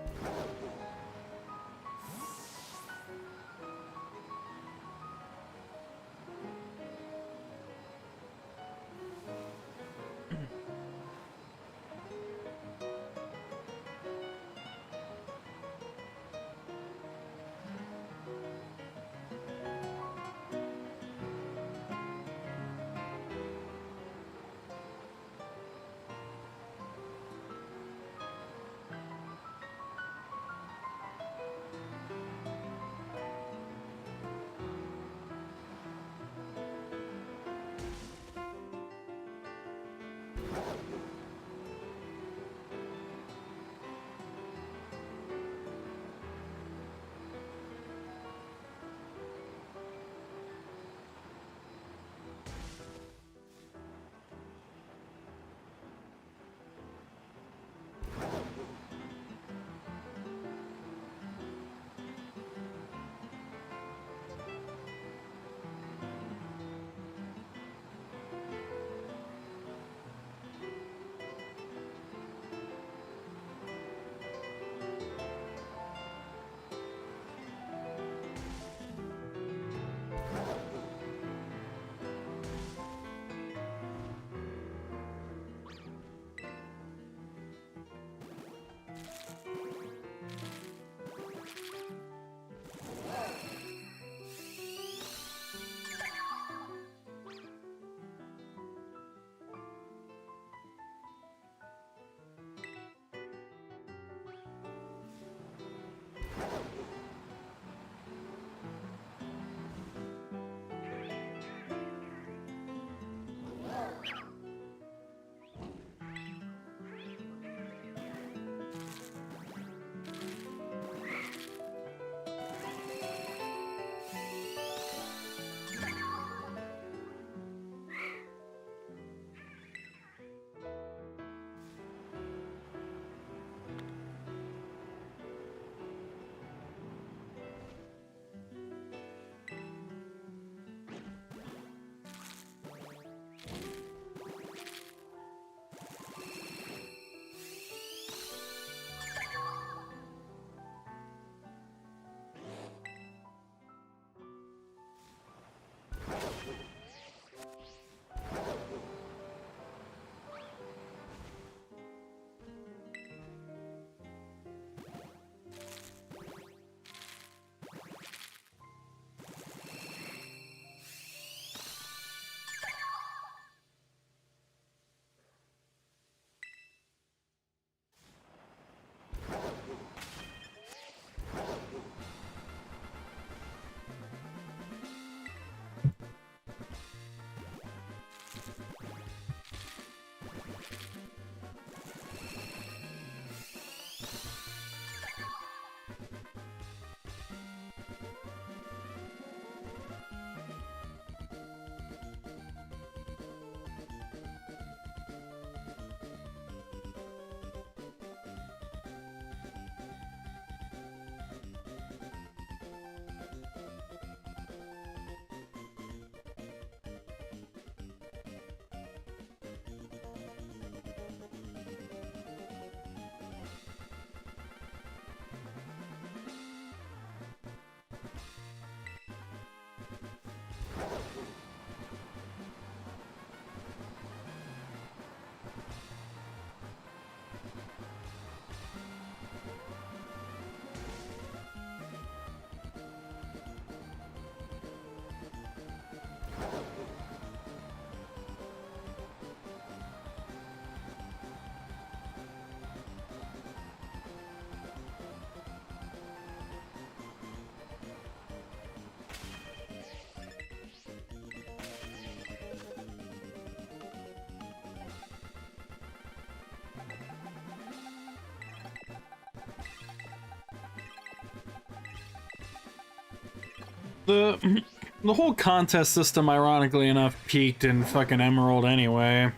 The whole contest system, ironically enough, peaked in fucking Emerald anyway.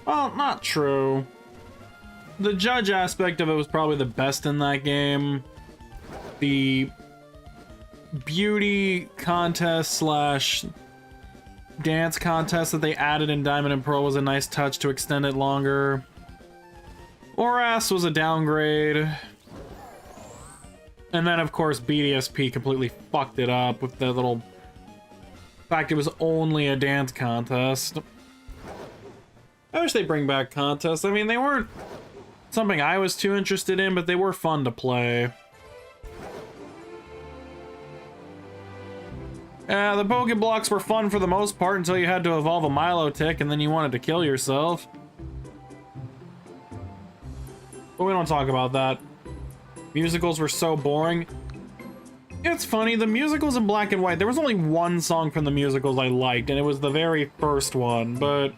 Well, not true. The judge aspect of it was probably the best in that game. The beauty contest slash dance contest that they added in Diamond and Pearl was a nice touch to extend it longer. Oras was a downgrade. And then, of course, BDSP completely fucked it up with the little fact it was only a dance contest. I wish they'd bring back contests. I mean, they weren't something I was too interested in, but they were fun to play. The Pokeblocks were fun for the most part until you had to evolve a Milotic and then you wanted to kill yourself. But we don't talk about that. Musicals were so boring. It's funny, the musicals in Black and White, there was only one song from the musicals I liked, and it was the very first one, but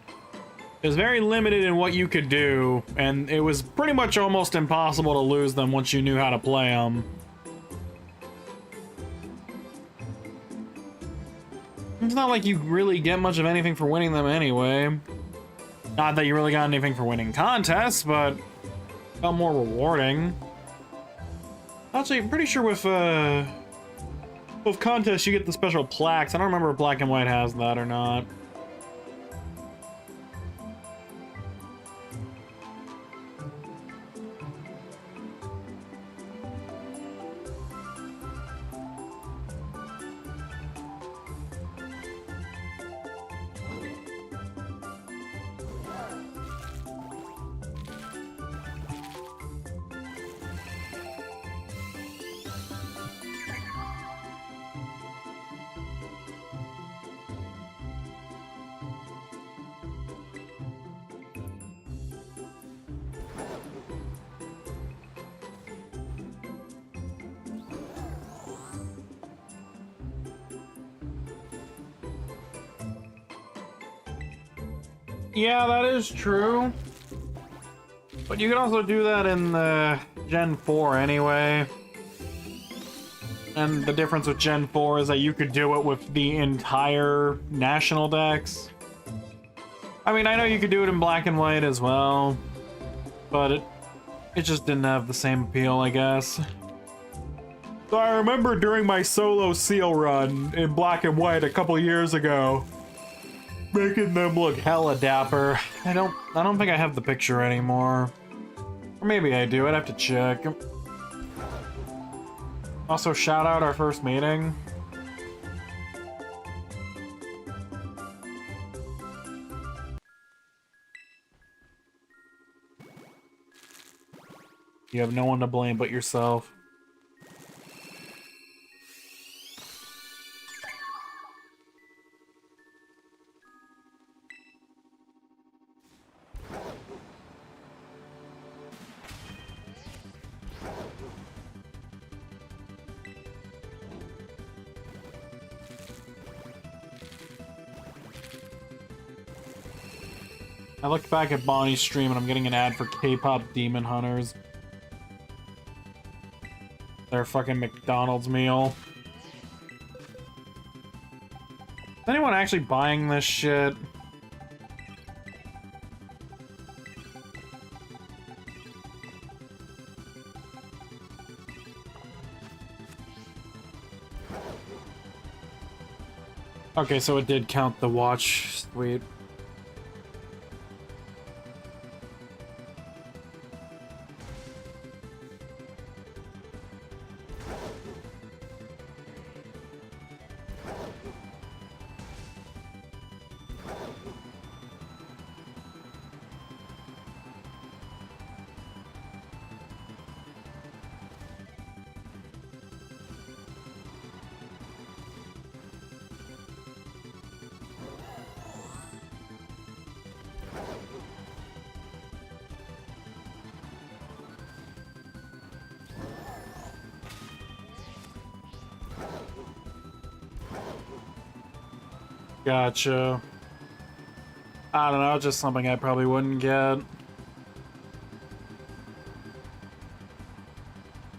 it was very limited in what you could do, and it was pretty much almost impossible to lose them once you knew how to play them. It's not like you really get much of anything for winning them anyway. Not that you really got anything for winning contests, but felt more rewarding. Actually, I'm pretty sure with contests you get the special plaques. I don't remember if Black and White has that or not. Yeah, that is true. But you can also do that in Gen 4 anyway. And the difference with Gen 4 is that you could do it with the entire national dex. I mean, I know you could do it in Black and White as well, but it just didn't have the same appeal, I guess. So I remember during my solo seal run in Black and White a couple years ago, making them look hella dapper. I don't think I have the picture anymore. Or maybe I do, I'd have to check. Also, shout out our first meeting. You have no one to blame but yourself. I looked back at Bonnie's stream and I'm getting an ad for K-pop Demon Hunters. Their fucking McDonald's meal. Is anyone actually buying this shit? Okay, so it did count the watch. Sweet. Gotcha. I don't know, just something I probably wouldn't get.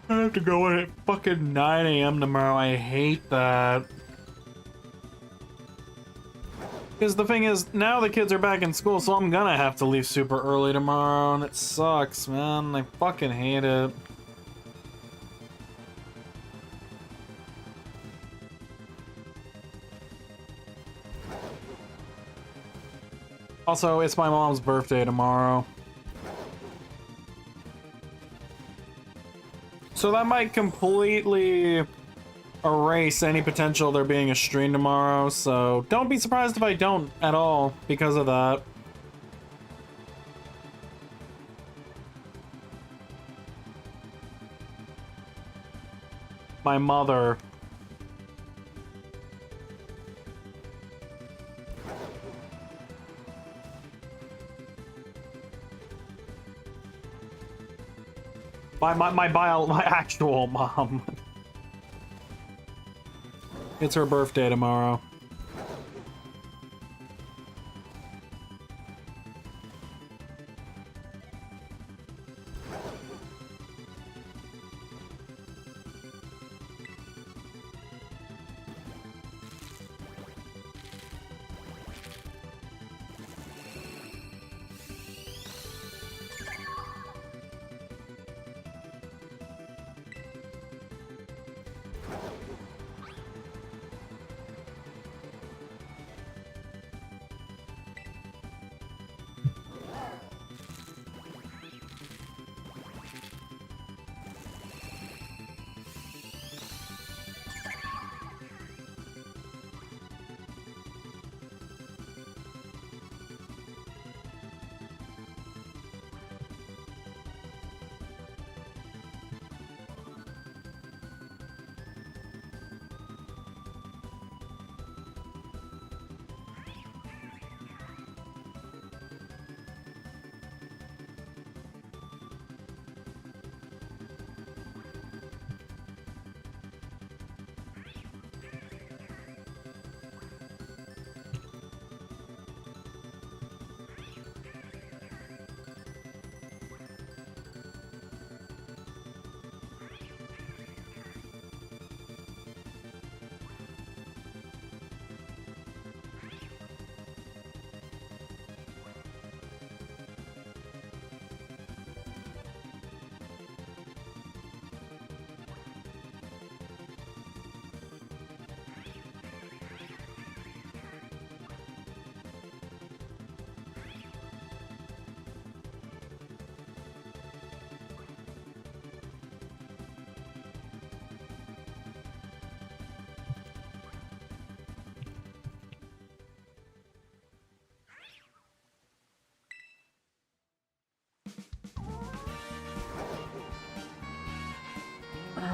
I have to go in at fucking 9 AM tomorrow. I hate that. Because the thing is, now the kids are back in school, so I'm gonna have to leave super early tomorrow, and it sucks, man. I fucking hate it. Also, it's my mom's birthday tomorrow. So that might completely erase any potential there being a stream tomorrow, so don't be surprised if I don't at all because of that. My mother. My actual mom. It's her birthday tomorrow.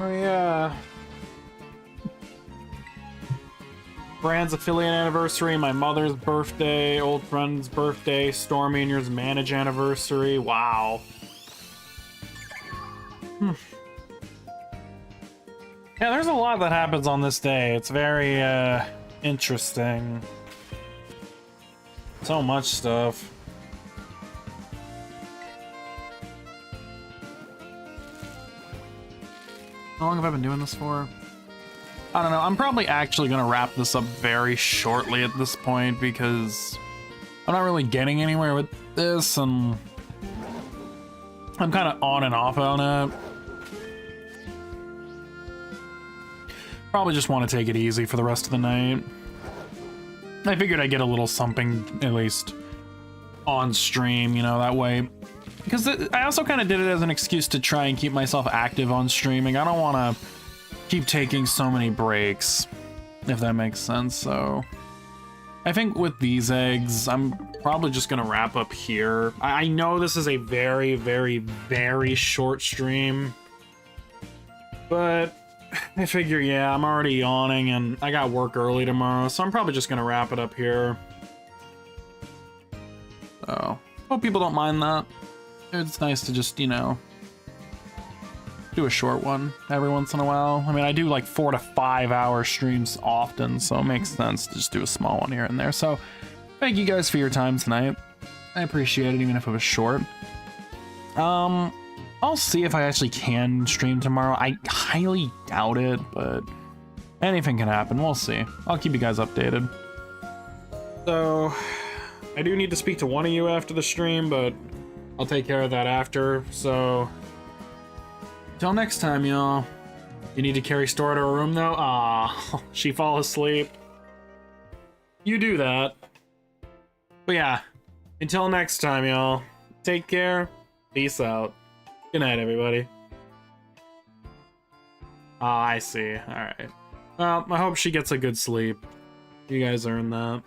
Oh yeah. Brand's affiliate anniversary, my mother's birthday, old friend's birthday, Stormy and yours manage anniversary. Wow. Yeah, there's a lot that happens on this day. It's very interesting. So much stuff. How long have I been doing this for? I don't know. I'm probably actually going to wrap this up very shortly at this point because I'm not really getting anywhere with this and I'm kind of on and off on it. Probably just want to take it easy for the rest of the night. I figured I'd get a little something at least on stream, you know, that way. Because I also kind of did it as an excuse to try and keep myself active on streaming. I don't want to keep taking so many breaks, if that makes sense. So I think with these eggs, I'm probably just going to wrap up here. I know this is a very, very, very short stream, but I figure, yeah, I'm already yawning and I got work early tomorrow, so I'm probably just going to wrap it up here. So hope people don't mind that. It's nice to just, you know, do a short one every once in a while. I mean, I do like 4 to 5 hour streams often, so it makes sense to just do a small one here and there. So thank you guys for your time tonight. I appreciate it, even if it was short. I'll see if I actually can stream tomorrow. I highly doubt it, but anything can happen. We'll see. I'll keep you guys updated. So I do need to speak to one of you after the stream, but I'll take care of that after. So till next time, y'all. You need to carry Store to her room though? Ah, she fall asleep. You do that. But yeah, Until next time, y'all. Take care. Peace out. Good night, everybody. Oh, I see. Alright. Well, I hope she gets a good sleep. You guys earned that.